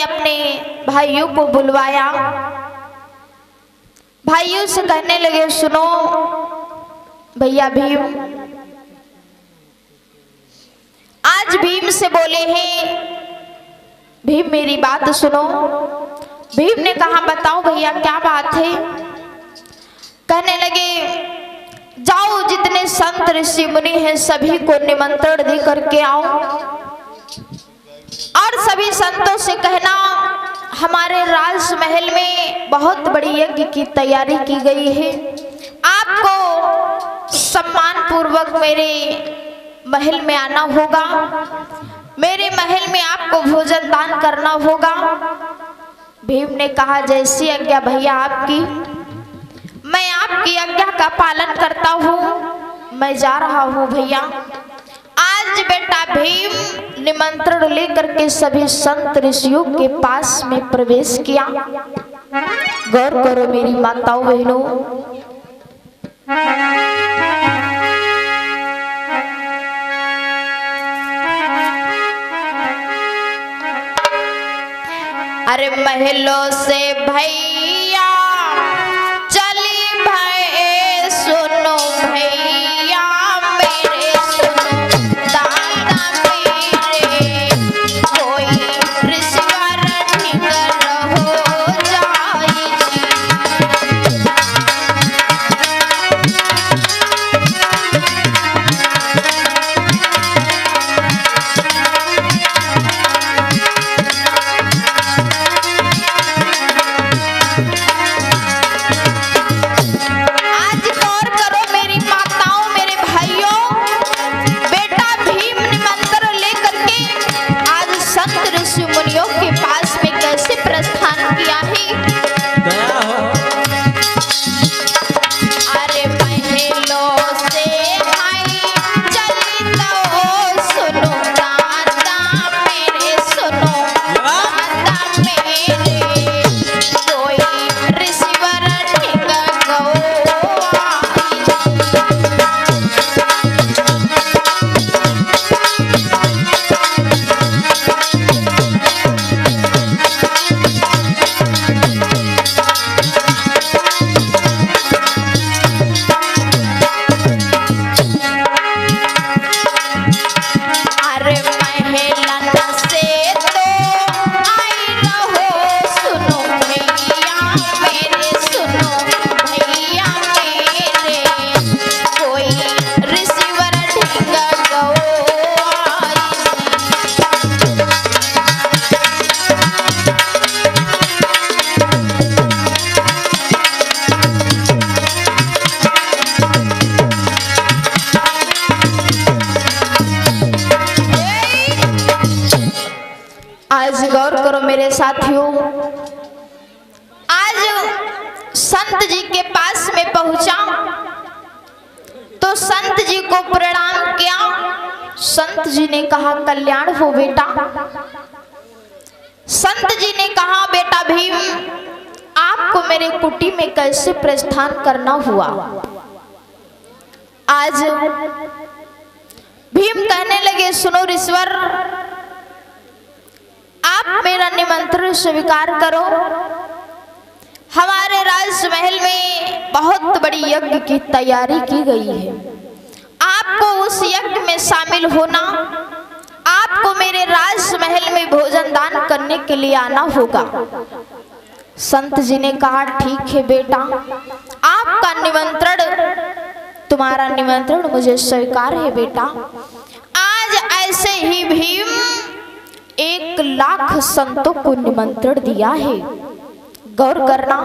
अपने भाइयों को बुलवाया। भाइयों से कहने लगे, सुनो भैया भीम, आज भीम से बोले हैं, भीम मेरी बात सुनो। भीम ने कहा, बताओ भैया क्या बात है। कहने लगे, जाओ जितने संत ऋषि मुनि हैं सभी को निमंत्रण दे करके आओ और सभी संतों से कहना हमारे राजमहल में बहुत बड़ी यज्ञ की तैयारी की गई है, आपको सम्मान पूर्वक मेरे महल में आना होगा, मेरे महल में आपको भोजन दान करना होगा। भीम ने कहा, जैसी आज्ञा भैया आपकी, मैं आपकी आज्ञा का पालन करता हूँ, मैं जा रहा हूँ भैया। आज बेटा भीम निमंत्रण लेकर के सभी संत ऋषियों के पास में प्रवेश किया। गौर करो मेरी माताओं बहनों, अरे महलों से भैया चली भय, सुनो भैया मेरे, सुनो दादा मेरे, कोई ऋषिवर निगर हो जाएगी। आज गौर करो मेरे साथियों, आज संत जी के पास में पहुंचा तो संत जी को प्रणाम किया। संत जी ने कहा, कल्याण हो बेटा। संत जी ने कहा, बेटा भीम आपको मेरे कुटी में कैसे प्रस्थान करना हुआ। आज भीम कहने लगे, सुनो ऋषिवर, आप मेरा निमंत्रण स्वीकार करो। हमारे राजमहल में बहुत बड़ी यज्ञ की तैयारी की गई है, आपको उस यज्ञ में शामिल होना, आपको मेरे राजमहल में भोजन दान करने के लिए आना होगा। संत जी ने कहा, ठीक है बेटा, आपका निमंत्रण, तुम्हारा निमंत्रण मुझे स्वीकार है बेटा। आज ऐसे ही भीम 1 लाख संतों को निमंत्रण दिया है। गौर करना,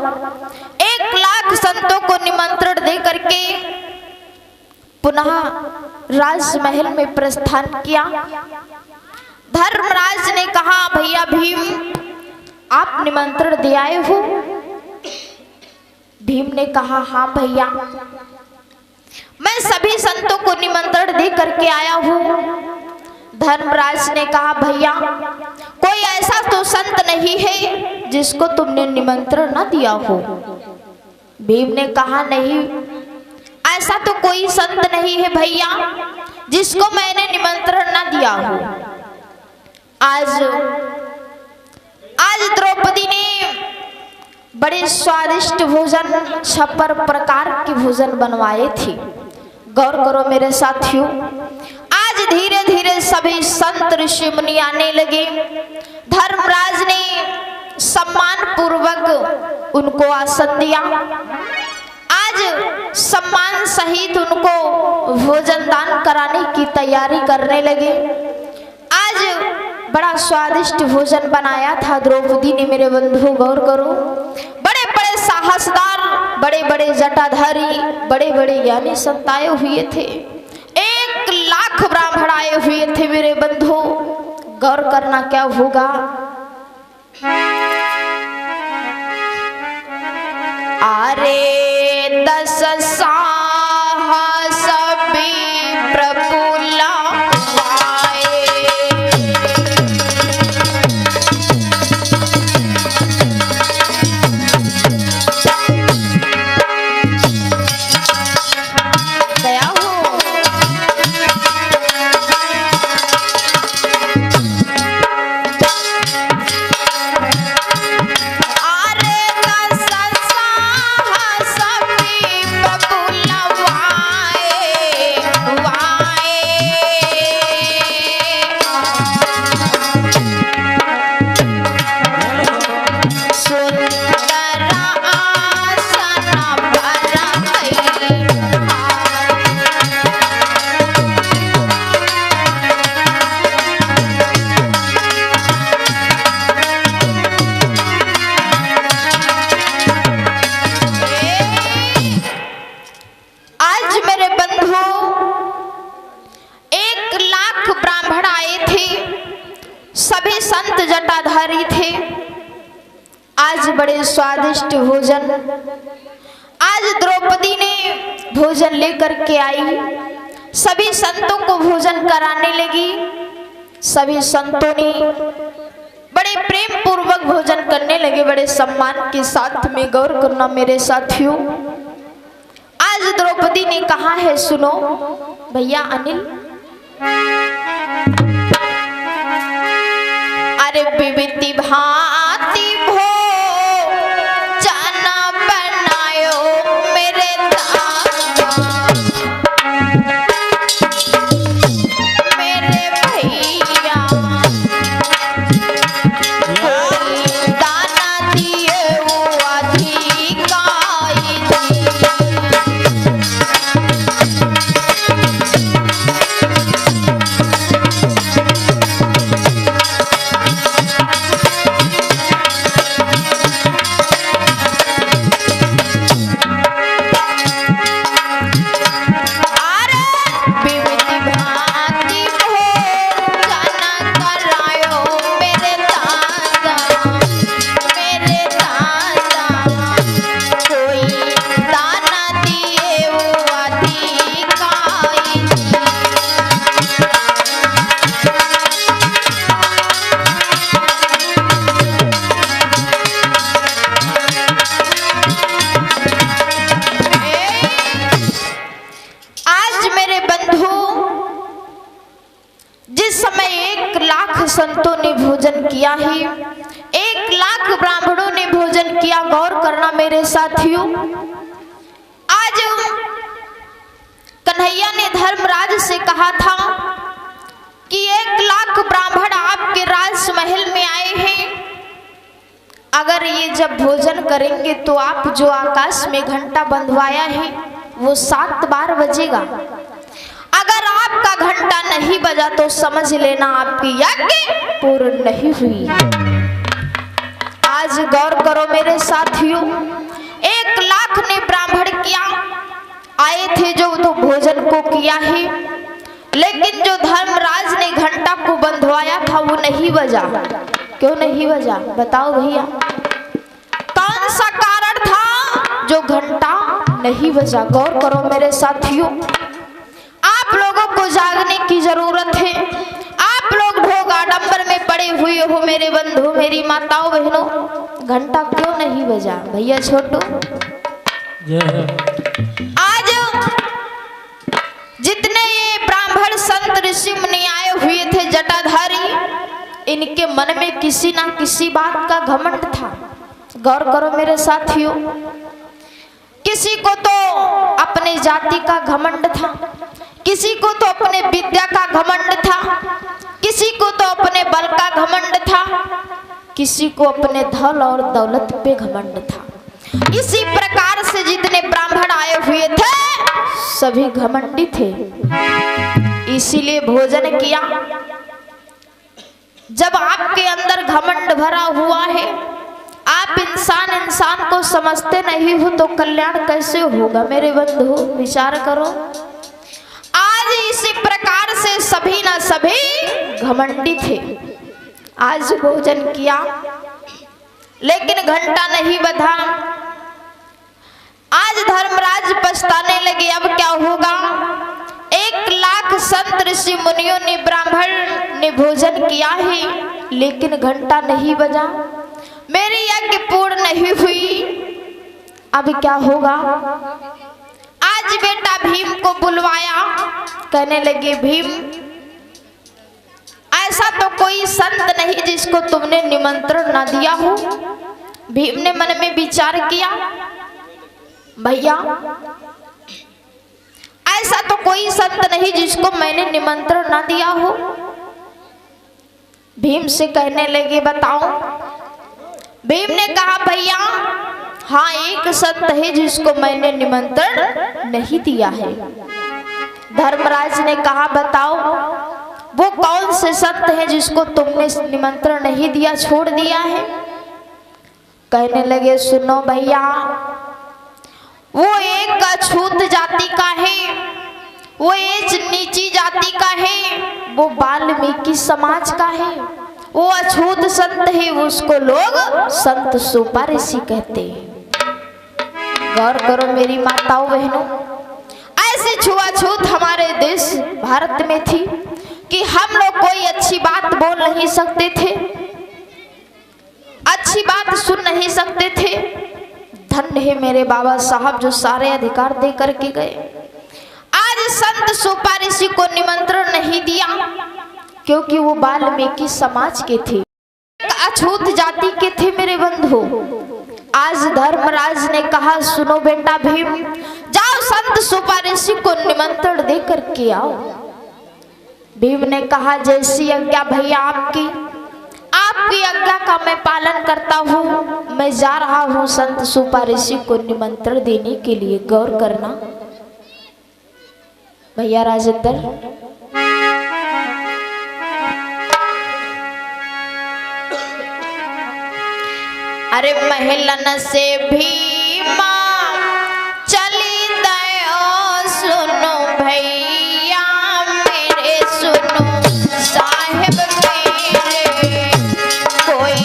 1 लाख संतों को निमंत्रण दे करके पुनः राजमहल में प्रस्थान किया। धर्मराज ने कहा, भैया भीम आप निमंत्रण दे आए हो। भीम ने कहा, हाँ भैया, मैं सभी संतों को निमंत्रण दे करके आया हूँ। धर्मराज ने कहा, भैया कोई ऐसा तो संत नहीं है जिसको तुमने निमंत्रण न दिया हो। भीम ने कहा, नहीं, ऐसा तो कोई संत नहीं है भैया जिसको मैंने निमंत्रण न दिया हो। आज बड़े स्वादिष्ट भोजन 56 प्रकार के भोजन बनवाए थे। गौर करो मेरे साथियों, आज धीरे धीरे सभी संत ऋषि मुनि आने लगे। धर्मराज ने सम्मान पूर्वक उनको आसन दिया। आज सम्मान सहित उनको भोजन दान कराने की तैयारी करने लगे। आज बड़ा स्वादिष्ट भोजन बनाया था द्रौपदी ने। मेरे बंधु गौर करो, बड़े बड़े साहसदार, बड़े बड़े जटाधारी, बड़े बड़े ज्ञानी संत आए हुए थे। 1 लाख ब्राह्मण आए हुए थे। मेरे बंधु गौर करना क्या होगा। अरे 10 साहस प्रफुल्ल जटाधारी थे। आज बड़े स्वादिष्ट भोजन, आज द्रौपदी ने भोजन लेकर के आई। सभी संतों को भोजन कराने लगी। सभी संतों ने बड़े प्रेम पूर्वक भोजन करने लगे, बड़े सम्मान के साथ में। गौर करना मेरे साथियों, आज द्रौपदी ने कहा है, सुनो भैया अनिल, अरे विविधि भांति भोजन बनायो मेरे दादा, मेरे भैया दाना दिए वो अधिकारी संतों ने भोजन किया है, 1 लाख ब्राह्मणों ने भोजन किया। गौर करना मेरे साथियों, आज कन्हैया ने धर्मराज से कहा था कि 1 लाख ब्राह्मण आपके राजमहल में आए हैं। अगर ये जब भोजन करेंगे तो आप जो आकाश में घंटा बंधवाया है वो 7 बार बजेगा। अगर आपका घंटा नहीं बजा तो समझ लेना आपकी यज्ञ पूर्ण नहीं हुई। आज गौर करो मेरे साथियों, 1 लाख ने ब्राह्मण किया, आए थे जो तो भोजन को किया है, लेकिन जो धर्मराज ने घंटा को बंधवाया था वो नहीं बजा। क्यों नहीं बजा बताओ भैया, कौन सा कारण था जो घंटा नहीं बजा? गौर करो मेरे साथियों, आप लोगों को जागने की जरूरत है। आप लोग भोग आडंबर में पड़े हुए हो मेरे बंधु, मेरी माताओं बहनों, घंटा क्यों नहीं बजा? भैया छोटू, आज जितने ये ब्राह्मण संत ऋषि मुनि आए हुए थे जटाधारी, इनके मन में किसी ना किसी बात का घमंड था। गौर करो मेरे साथियों, किसी को तो अपने जाति का घमंड था, किसी को तो अपने विद्या का घमंड था, किसी को तो अपने बल का घमंड था, किसी को अपने धन और दौलत पे घमंड था। इसी प्रकार से जितने ब्राह्मण आए हुए थे सभी घमंडी थे, इसीलिए भोजन किया। जब आपके अंदर घमंड भरा हुआ है, आप इंसान को समझते नहीं हो तो कल्याण कैसे होगा मेरे बंधु, विचार करो। आज इसी प्रकार से सभी न सभी घमंडी थे। आज भोजन किया लेकिन घंटा नहीं बजा। आज धर्मराज पछताने लगे, अब क्या होगा। 1 लाख संत ऋषि मुनियों ने, ब्राह्मण ने भोजन किया है लेकिन घंटा नहीं बजा, मेरी यज्ञ पूर्ण नहीं हुई, अब क्या होगा। आज बेटा भीम को बुलवाया, कहने लगे भीम ऐसा तो कोई संत नहीं जिसको तुमने निमंत्रण ना दिया हो। भीम ने मन में विचार किया, भैया ऐसा तो कोई संत नहीं जिसको मैंने निमंत्रण ना दिया हो। भीम से कहने लगे बताओ। भीम ने कहा भैया हाँ, एक संत है जिसको मैंने निमंत्रण नहीं दिया है। धर्मराज ने कहा बताओ वो कौन से संत है जिसको तुमने निमंत्रण नहीं दिया, छोड़ दिया है। कहने लगे सुनो भैया, वो एक अछूत जाति का है, वो एक नीची जाति का है, वो वाल्मीकि समाज का है, वो अछूत संत है, उसको लोग संत सोपा ऋषि कहते हैं। गौर करो मेरी माताओं बहनों, ऐसी छुआछूत हमारे देश भारत में थी कि हम लोग कोई अच्छी बात बोल नहीं सकते थे, अच्छी बात सुन नहीं सकते थे। धन्य है मेरे बाबा साहब जो सारे अधिकार दे करके गए। आज संत सोपा ऋषि को निमंत्रण नहीं दिया क्योंकि वो वाल्मीकि समाज के थे, अछूत जाति के थे मेरे बंधु। आज धर्मराज ने कहा सुनो बेटा भीम, जाओ संत सोपा ऋषि को निमंत्रण दे करके आओ। भीम ने कहा जैसी आज्ञा भैया आपकी आज्ञा का मैं पालन करता हूँ, मैं जा रहा हूँ संत सोपा ऋषि को निमंत्रण देने के लिए। गौर करना भैया राजेंद्र, अरे महलन से भीमा चली दयो, सुनो भैया मेरे, सुनो साहेब मेरे, कोई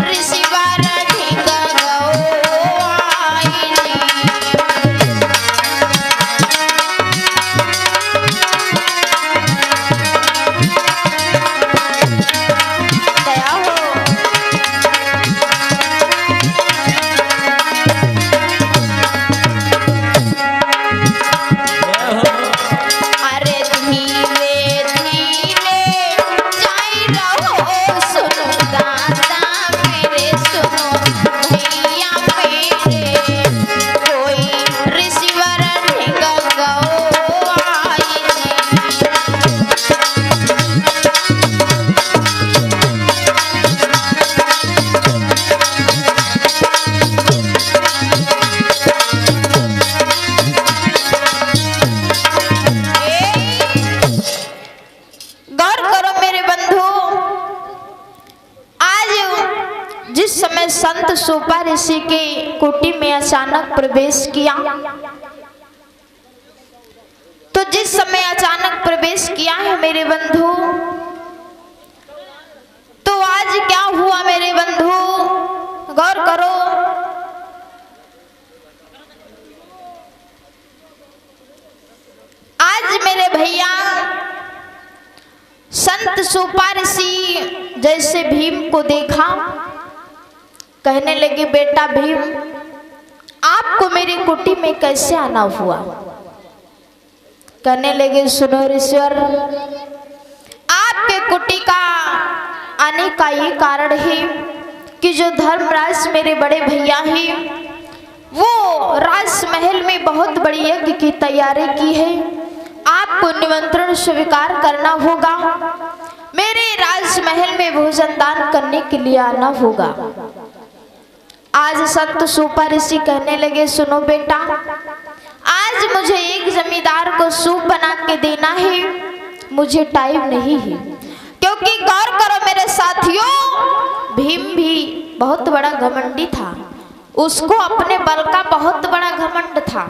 ऋषिवर ढिंग गौ आईली। दया हो। संत सोपा ऋषि के कुटी में अचानक प्रवेश किया, तो जिस समय अचानक प्रवेश किया है मेरे बंधु, तो आज क्या हुआ मेरे बंधु, गौर करो। आज मेरे भैया संत सोपा ऋषि जैसे भीम को देखा, कहने लगे बेटा भीम आपको मेरी कुटी में कैसे आना हुआ। कहने लगे सुनो ऋषिवर, आपके कुटी का आने का ये कारण है, कि जो धर्मराज मेरे बड़े भैया हैं वो राजमहल में बहुत बड़ी यज्ञ की तैयारी की है। आपको निमंत्रण स्वीकार करना होगा, मेरे राजमहल में भोजन दान करने के लिए आना होगा। आज संत सूपा ऋषि कहने लगे, सुनो बेटा, आज मुझे एक जमींदार को सूप बना के देना है, मुझे टाइम नहीं है। क्योंकि गौर करो मेरे साथियों, भीम भी बहुत बड़ा घमंडी था, उसको अपने बल का बहुत बड़ा घमंड था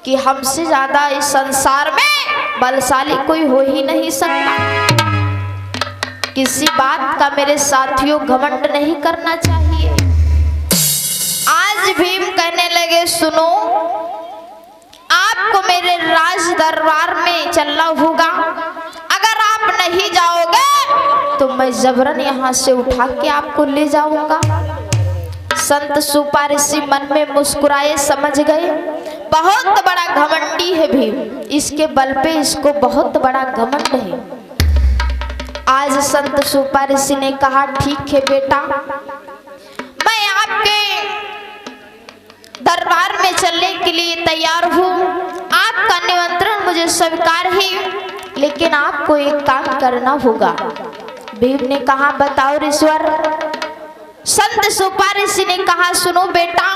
कि हमसे ज्यादा इस संसार में बलशाली कोई हो ही नहीं सकता। किसी बात का मेरे साथियों घमंड नहीं करना चाहिए। आज भीम कहने लगे, सुनो, आपको मेरे राज दरबार में चलना होगा, अगर आप नहीं जाओगे तो मैं जबरन यहाँ से उठा के आपको ले जाऊंगा। संत सूपा ऋषि मन में मुस्कुराए, समझ गए बहुत बड़ा घमंडी है भीम, इसके बल पे इसको बहुत बड़ा घमंड है। आज संत सूपा ऋषि ने कहा, ठीक है बेटा, मैं आपके दरबार में चलने के लिए तैयार हूँ, आपका निमंत्रण मुझे स्वीकार है, लेकिन आपको एक काम करना होगा। भीम ने कहा, बताओ ऋषिवर। संत सूपा ऋषि ने कहा, सुनो बेटा,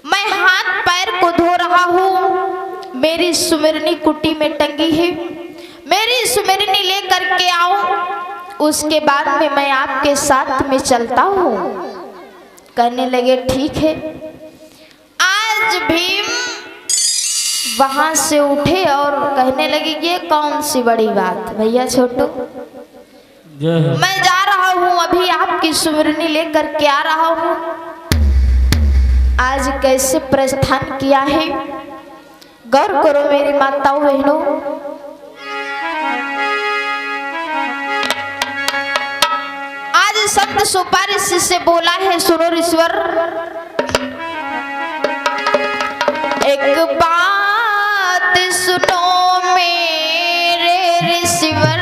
मैं हाथ पैर को धो रहा हूँ, मेरी सुमिरनी कुटी में टंगी है, मेरी सुमिरनी लेकर के आओ, उसके बाद में मैं आपके साथ में चलता हूँ। कहने लगे, ठीक है। आज भीम वहां से उठे और कहने लगे, ये कौन सी बड़ी बात भैया छोटू, मैं जा रहा हूँ, अभी आपकी सुमिरनी लेकर के आ रहा हूँ। आज कैसे प्रस्थान किया है, गौर करो मेरी माताओं बहनों। आज संत सूपा ऋषि से बोला है, सुनो ऋषिवर, एक बात सुनो मेरे ऋषिवर,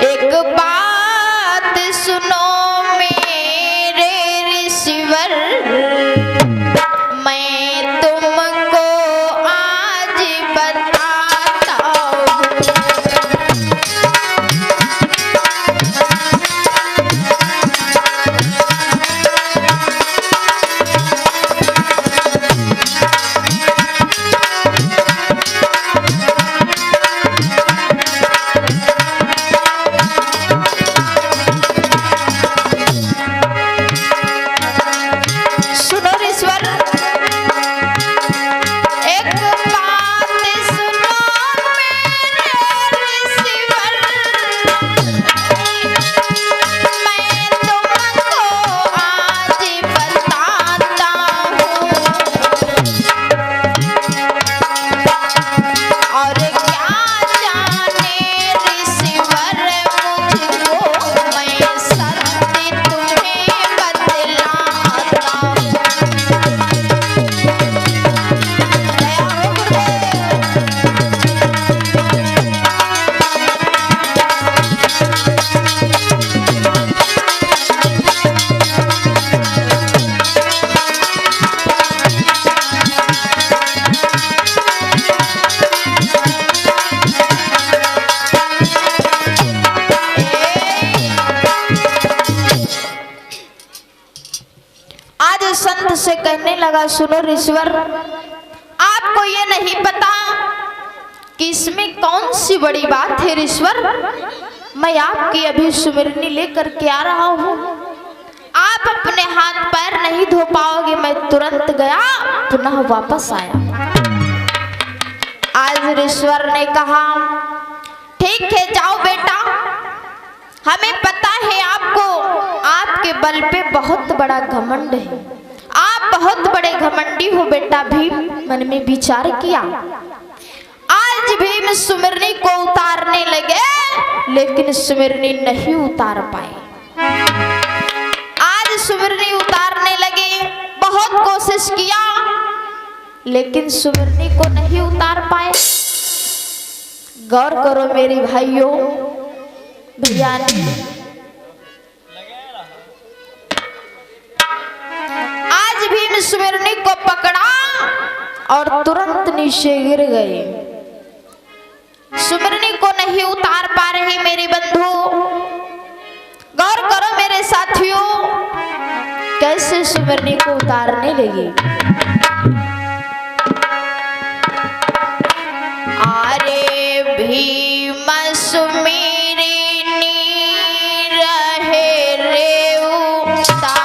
एक बात सुनो मेरे ऋषिवर, मैं तुमको आज बताता हूँ। संत से कहने लगा, सुनो ऋषिवर, आपको ये नहीं पता कि इसमें कौन सी बड़ी बात है ऋषिवर, मैं आपकी अभी सुमिरनी लेकर के आ रहा हूँ, आप अपने हाथ पैर नहीं धो पाओगे। मैं तुरंत गया, पुनः वापस आया। आज ऋषिवर ने कहा, ठीक है जाओ बेटा, हमें पता है आपको आपके बल पे बहुत बड़ा घमंड है, आप बहुत बड़े घमंडी हो बेटा। भीम मन में विचार किया। आज भीम सुमिरनी को उतारने लगे, लेकिन सुमिरनी नहीं उतार पाए। आज सुमिरनी उतारने लगे, बहुत कोशिश किया, लेकिन सुमिरनी को नहीं उतार पाए। गौर करो मेरे भाइयों, भैया ने आज भीम सुमिरनी को पकड़ा और तुरंत नीचे गिर गए। सुमिरनी को नहीं उतार पा रहे मेरे बंधु। गौर करो मेरे साथियों, कैसे सुमिरनी को उतारने लगी। अरे भीम सुमिरनी रहे रे उतारी।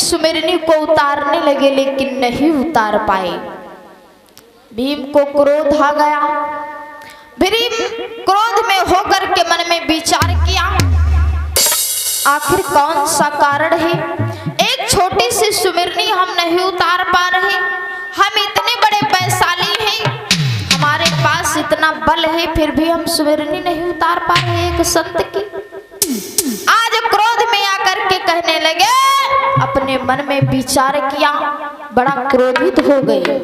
सुमिरनी को उतारने लगे लेकिन नहीं उतार पाए। भीम को क्रोध आ गया। भीम क्रोध में होकर के मन में विचार किया, आखिर कौन सा कारण है, एक छोटी सी सुमिरनी हम नहीं उतार पा रहे। हम इतने बड़े वैशाली हैं, हमारे पास इतना बल है, फिर भी हम सुमिरनी नहीं उतार पा रहे एक संत की। आज क्रोध में आकर के कहने लगे, अपने मन में विचार किया, बड़ा क्रोधित हो गए।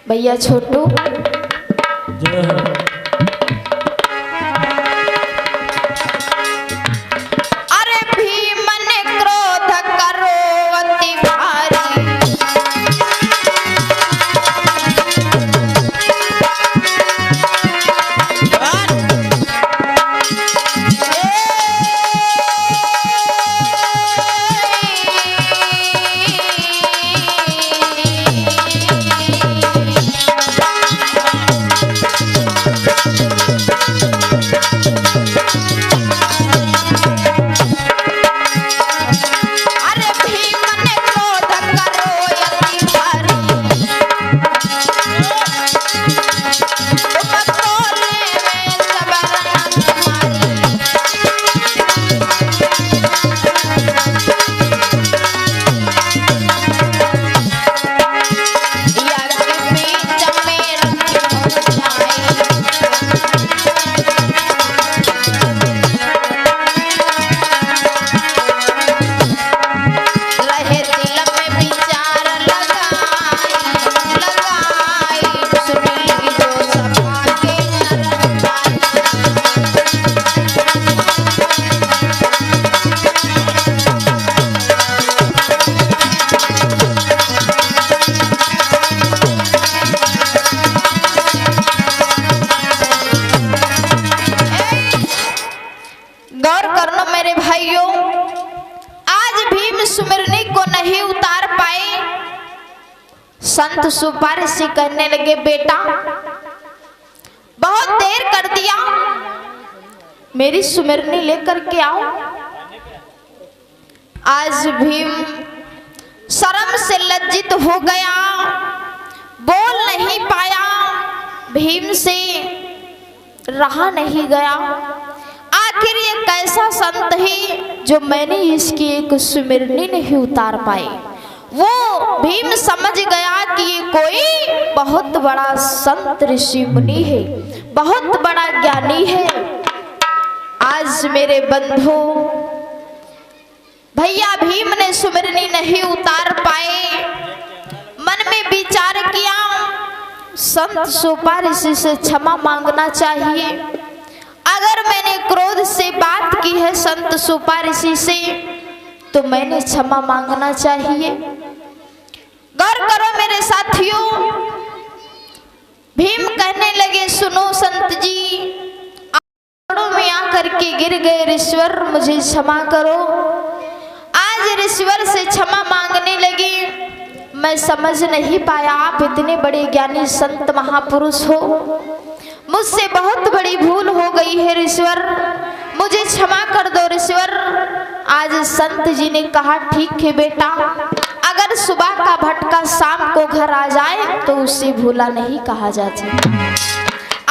भैया छोटू अरे भीम ने क्रोध करो अति भारी। संत सुपारी कहने लगे, बेटा बहुत देर कर दिया, मेरी सुमिरनी लेकर के आओ। आज भीम शर्म से लज्जित हो गया, बोल नहीं पाया, भीम से रहा नहीं गया। आखिर ये कैसा संत है जो मैंने इसकी एक सुमिरनी नहीं उतार पाई। वो भीम समझ गया कि ये कोई बहुत बड़ा संत ऋषि मुनि है, बहुत बड़ा ज्ञानी है। आज मेरे बंधु भैया भीम ने सुमिरनी नहीं उतार पाए। मन में विचार किया, संत सुपारी से क्षमा मांगना चाहिए। अगर मैंने क्रोध से बात की है संत सुपारी से तो मैंने क्षमा मांगना चाहिए। गौर करो मेरे साथियों, भीम कहने लगे सुनो संत जी, आंगनों में आकर के गिर गए ऋषिवर, मुझे क्षमा करो। आज ऋषिवर से क्षमा मांगने लगे। मैं समझ नहीं पाया, आप इतने बड़े ज्ञानी संत महापुरुष हो, मुझसे बहुत बड़ी भूल हो गई है ऋषिवर, मुझे क्षमा कर दो ऋषिवर। आज संत जी ने कहा ठीक है बेटा, अगर सुबह का भटका शाम को घर आ जाए तो उसे भूला नहीं कहा जाता।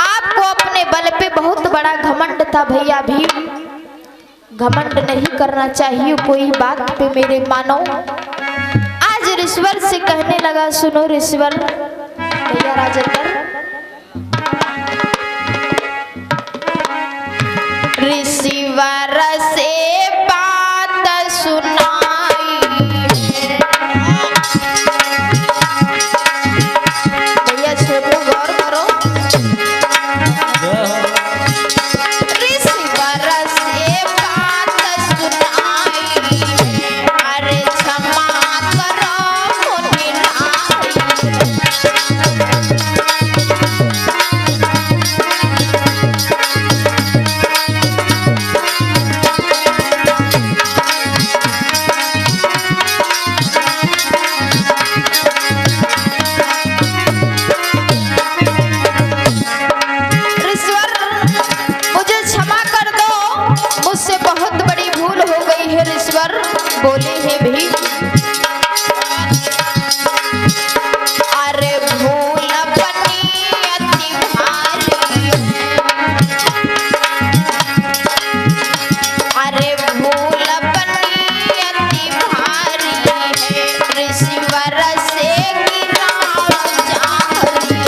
आपको अपने बल पे बहुत बड़ा घमंड था भैया भीम, घमंड नहीं करना चाहिए कोई बात पे मेरे मानो। आज ऋषिवर से कहने लगा सुनो ऋषिवर, भैया राजेंद्र, ऋषिवर से बात सुनाई, भैया छोटू गौर करो, ऋषिवर से बात सुनाई, अरे क्षमा करो मुनिनाई। बोले हैं भी, अरे भूल बनी अति भारी, अरे भूल बनी अति भारी है, ऋषिवर से गिरा जाहरी।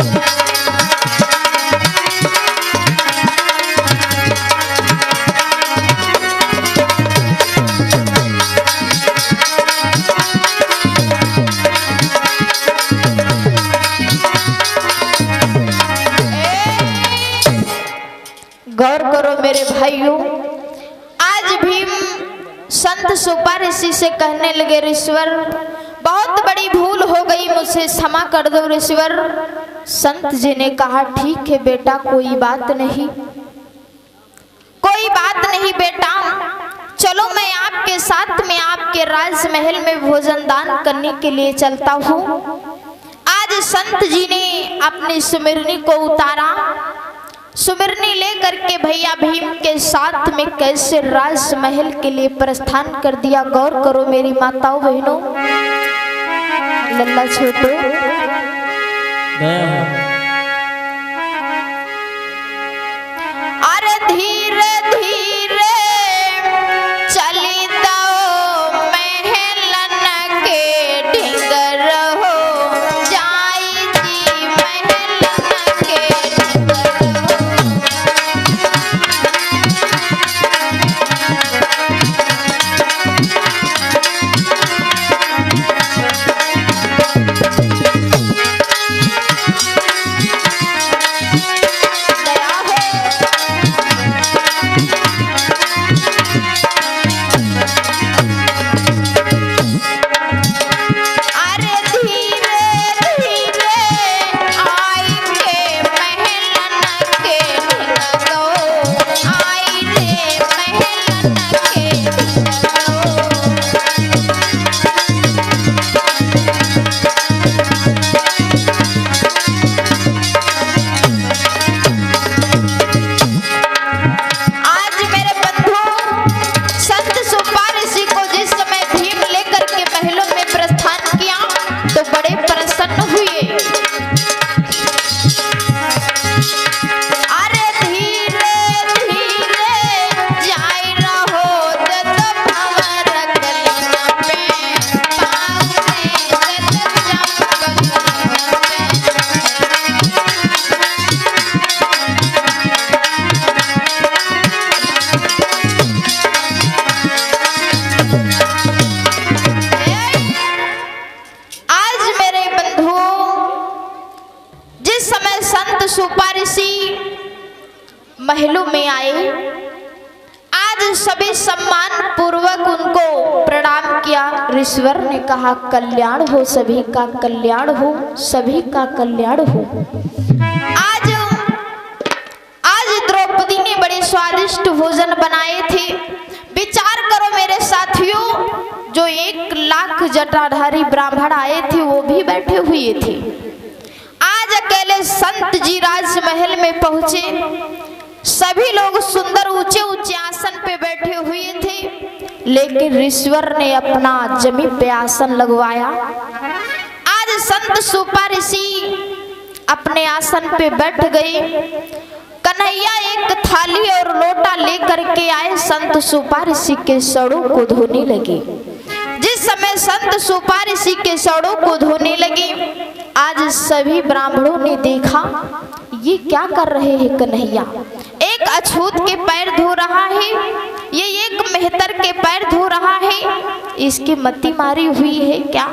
गौर करो मेरे भाइयों, आज भीम संत सुपा ऋषि से कहने लगे ऋषिवर बहुत बड़ी भूल हो गई, मुझे क्षमा कर दो ऋषिवर। संत जी ने कहा ठीक है बेटा, कोई बात नहीं, कोई बात नहीं बेटा, चलो मैं आपके साथ में आपके राजमहल में भोजन दान करने के लिए चलता हूँ। आज संत जी ने अपनी सुमिरनी को उतारा, सुमिरनी लेकर के भैया भीम के साथ में कैसे राजमहल के लिए प्रस्थान कर दिया। गौर करो मेरी माताओं बहनों, लल्ला छोटू अरे धीरे धीरे चली दो महलन के ढिंगर हो, जाई जी महलन के ढिंगर हो। महलों में आए, आज सभी सम्मान पूर्वक उनको प्रणाम किया। किया? ऋषिवर ने कहा कल्याण हो, सभी का कल्याण हो, सभी का कल्याण हो। आज द्रौपदी ने बड़े स्वादिष्ट भोजन बनाए थे। विचार करो मेरे साथियों, जो 1 लाख जटाधारी ब्राह्मण आए थे वो भी बैठे हुए थे। आज अकेले संत जी राजमहल में पहुंचे। सभी लोग सुंदर ऊंचे ऊंचे आसन पे बैठे हुए थे, लेकिन ऋषिवर ने अपना जमी पे आसन लगवाया। आज संत सुपा ऋषि अपने आसन पे बैठ गए। कन्हैया एक थाली और लोटा लेकर के आए, संत सुपा ऋषि के सड़ों को धोने लगे। जिस समय संत सुपा ऋषि के सड़ों को धोने लगे, आज सभी ब्राह्मणों ने देखा ये क्या कर रहे हैं कन्हैया। एक अछूत के पैर धो रहा है, ये एक मेहतर के पैर धो रहा है, इसकी मति मारी हुई है क्या।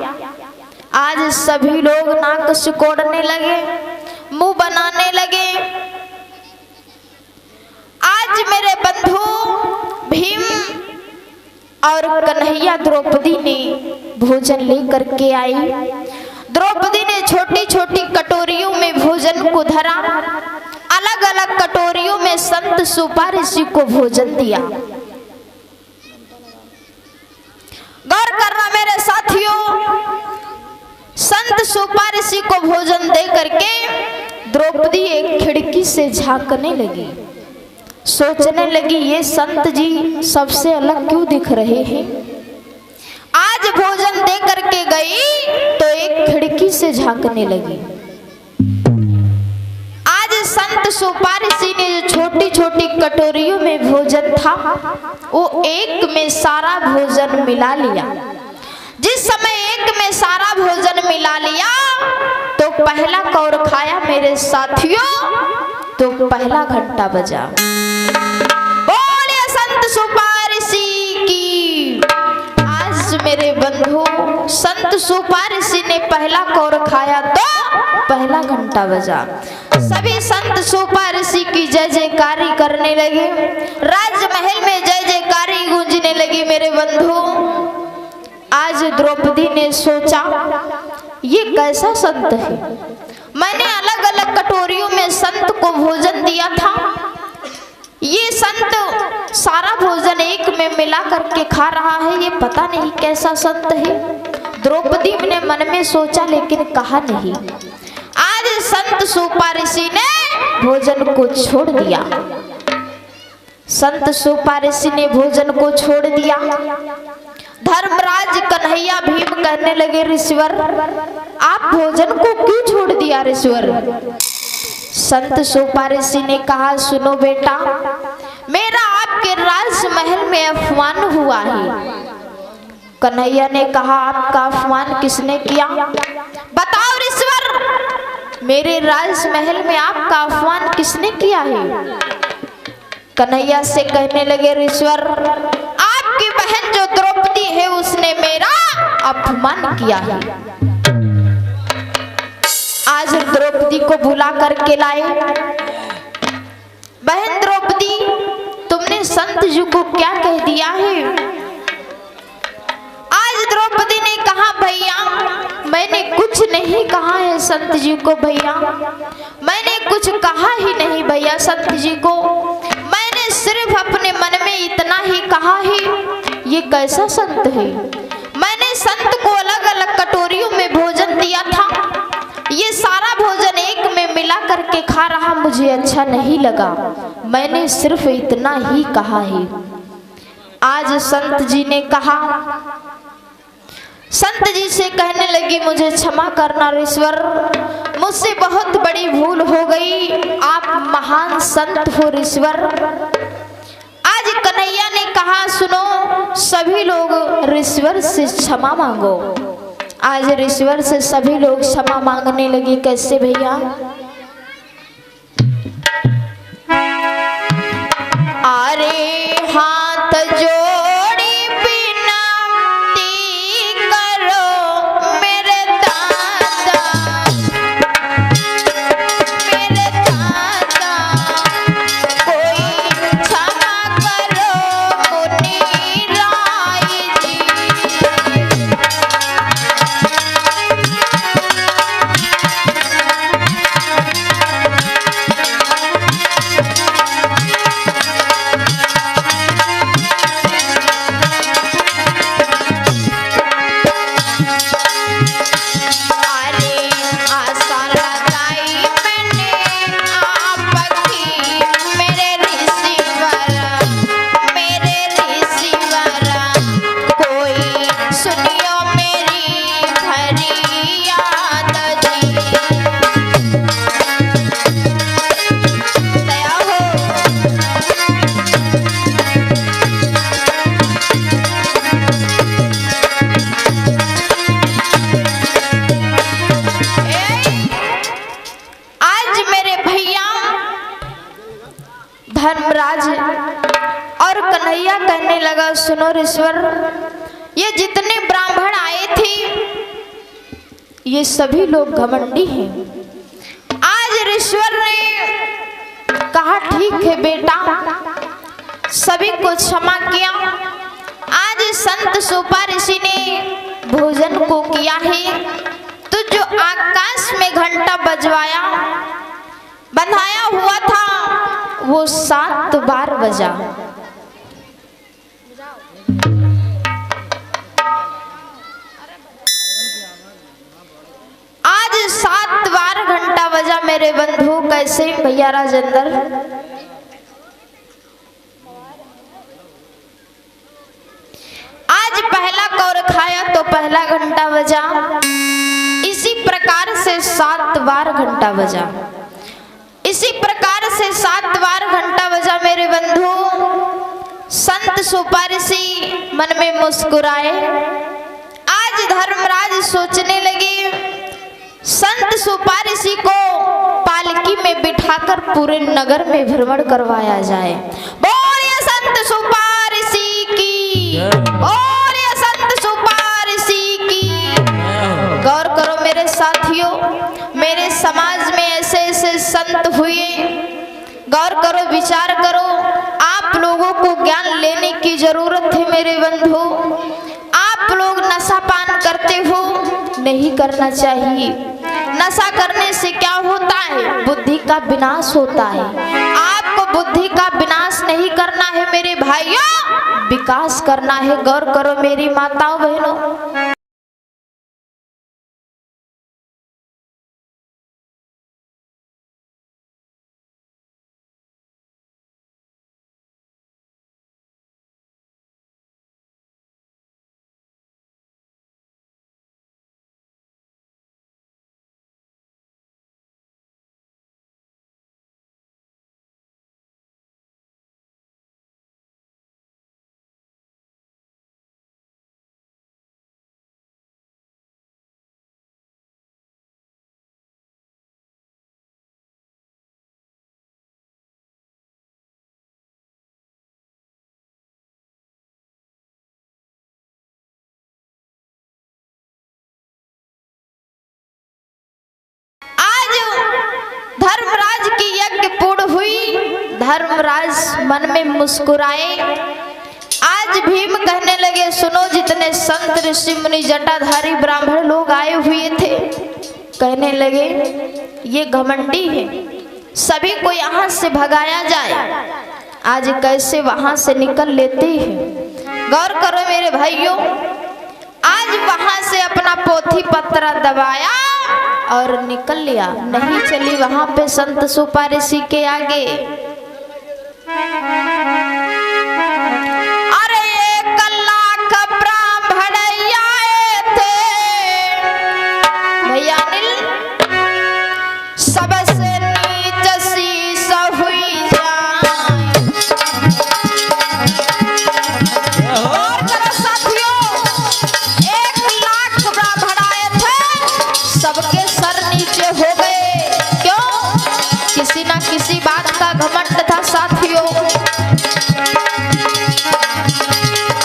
आज सभी लोग नाक सिकोड़ने लगे, मुंह बनाने लगे। आज मेरे बंधु भीम और कन्हैया द्रौपदी ने भोजन लेकर के आई। द्रौपदी ने छोटी छोटी कटोरियों में भोजन को धरा, अलग अलग कटोरियों में संत सुपा ऋषि को भोजन दिया। गौर करना मेरे साथियों, संत सुपा ऋषि को भोजन दे करके द्रौपदी एक खिड़की से झांकने लगी। सोचने लगी ये संत जी सबसे अलग क्यों दिख रहे हैं। आज भोजन दे करके गई तो एक खिड़की से झांकने लगी। आज संत सुपा ऋषि ने जो छोटी छोटी कटोरियों में भोजन था वो एक में सारा भोजन मिला लिया। जिस समय एक में सारा भोजन मिला लिया तो पहला कौर खाया मेरे साथियों, तो पहला घंटा बजा। बोलिए संत सुपा ऋषि की। आज मेरे बंधु संत सुपा ऋषि ने पहला कौर खाया तो पहला घंटा बजा। सभी संत सुपा ऋषि की जय जयकारी करने लगे। राजमहल में जय जयकारी गूंजने लगी मेरे बंधु। आज द्रौपदी ने सोचा ये कैसा संत है, मैंने अलग अलग कटोरियों में संत को भोजन दिया था, ये संत सारा भोजन एक में मिला करके खा रहा है, ये पता नहीं कैसा संत है। द्रौपदी ने मन में सोचा लेकिन कहा नहीं। आज संत सुपा ऋषि ने भोजन को छोड़ दिया। संत सुपा ऋषि ने भोजन को छोड़ दिया। धर्मराज कन्हैया भीम कहने लगे ऋषिवर आप भोजन को क्यों छोड़ दिया ऋषिवर। संत सुपा ऋषि ने कहा सुनो बेटा, मेरा आपके राजमहल में अपमान हुआ है। कन्हैया ने कहा आपका अपमान किसने किया, बताओ ऋषिवर, मेरे राजमहल में आपका अपमान किसने किया है। कन्हैया से कहने लगे ऋषिवर आपकी बहन जो द्रौपदी है उसने मेरा अपमान किया है। आज द्रौपदी को बुला करके लाए। बहन द्रौपदी तुमने संत जी को क्या कह दिया है। आज द्रौपदी ने कहा भैया मैंने कुछ नहीं कहा है संत जी को, भैया मैंने कुछ कहा ही नहीं भैया संत जी को, मैंने सिर्फ अपने मन में इतना ही कहा है ये कैसा संत है। मैंने संत को अलग अलग कटोरियों में भोजन दिया था, ये सारा भोजन एक में मिला करके खा रहा, मुझे अच्छा नहीं लगा, मैंने सिर्फ इतना ही कहा है। आज संत जी ने कहा, संत जी से कहने लगी मुझे क्षमा करना ऋषिवर, मुझसे बहुत बड़ी भूल हो गई, आप महान संत हो ऋषिवर। आज कन्हैया ने कहा सुनो सभी लोग ऋषिवर से क्षमा मांगो। आज ऋषिवर से सभी लोग क्षमा मांगने लगे। कैसे भैया, अरे हाथ जोड़ी विनती करो मेरे दादा, मेरे दादा कोई क्षमा करो मुनि राय जी। धर्मराज और कन्हैया कहने लगा, सुनो ऋषवर, ये जितने ब्राह्मण आए थे ये सभी लोग घमंडी हैं। आज ऋषवर ने कहा, ठीक है बेटा, सभी को क्षमा किया। आज संत सोपा ऋषि ने भोजन को किया है, तो जो आकाश में घंटा बजवाया बंधाया हुआ था वो 7 बार बजा। आज 7 बार घंटा बजा मेरे बंधु। कैसे भैया राजेंद्र? आज पहला कौर खाया तो पहला घंटा बजा, इसी प्रकार से 7 बार घंटा बजा। इसी प्रकार से 7 बार घंटा बजा मेरे बंधु। संत सोपा ऋषि मन में मुस्कुराए। आज धर्मराज सोचने लगे, संत सोपा ऋषि को पालकी में बिठाकर पूरे नगर में भ्रमण करवाया जाए। बोलिए संत सोपा ऋषि की, बोलिए संत सोपा ऋषि की। गौर करो मेरे साथियों, मेरे समाज में ऐसे ऐसे संत हुए। गौर करो, विचार करो। आप लोगों को ज्ञान लेने की जरूरत है मेरे बंधु। आप लोग नशा पान करते हो, नहीं करना चाहिए। नशा करने से क्या होता है? बुद्धि का विनाश होता है। आपको बुद्धि का विनाश नहीं करना है मेरे भाइयों, विकास करना है। गौर करो मेरी माताओं बहनों। धर्मराज की यज्ञ पूर्ण हुई। धर्मराज मन में मुस्कुराए। आज भीम कहने लगे, सुनो, जितने संत ऋषि मुनि जटाधारी ब्राह्मण लोग आए हुए थे, कहने लगे ये घमंडी है, सभी को यहाँ से भगाया जाए। आज कैसे वहां से निकल लेते हैं। गौर करो मेरे भाइयों, आज वहां से अपना पोथी पत्रा दबाया और निकल लिया। नहीं चली वहां पे संत सोपा ऋषि के आगे। अरे 1 लाख ब्राह्मण आए थे भैया अनिल, सबसे नीच शीश हुई जाए। और करो साथियों, 1 लाख ब्राह्मण आए थे, सबके सर नीचे हो गए। क्यों? किसी ना किसी बात का घमंड था साथियों।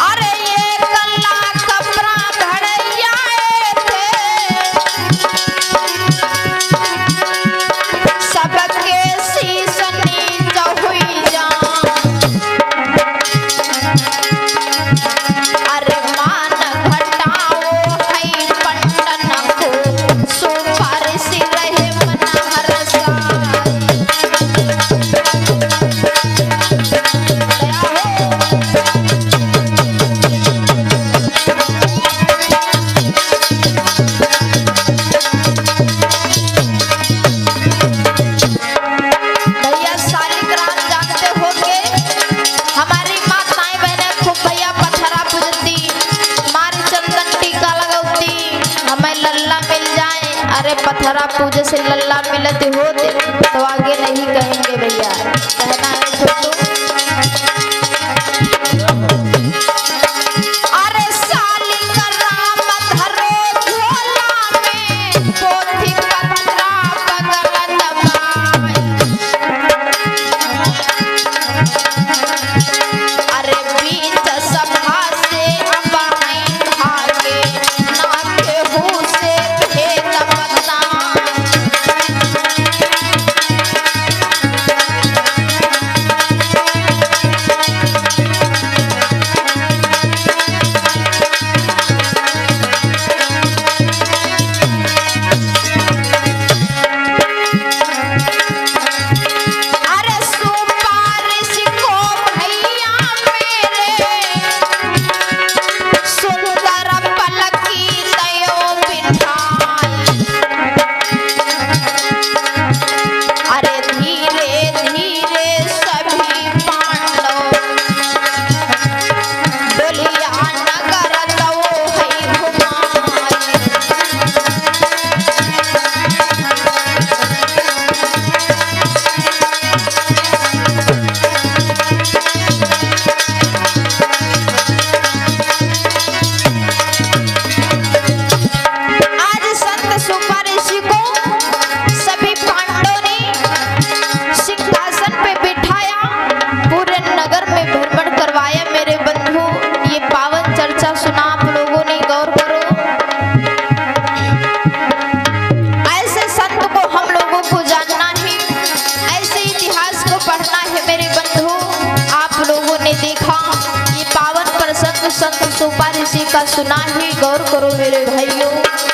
अरे 1 लाख ब्राह्मण आए थे, सबके शीश नीचे हुई जाए। अरे मान घटाओ है पंडन को, सोपा ऋषि रहे मन हरसा। भैया शालिग्राम जानते होंगे, हमारी माताएं बहनें खूब भैया पथरा पूजती, मारी चंदन टीका लगौती, हमें लल्ला मिल जाए। अरे पथरा पूजे से लल्ला मिलते होते तो आगे नहीं कहेंगे भैया, कहना है छोटू। अरे शालिग्राम धरो झोला में, पोथी पत्रा बगल दबाए। इसका सुना ही गौर करो मेरे भाइयों।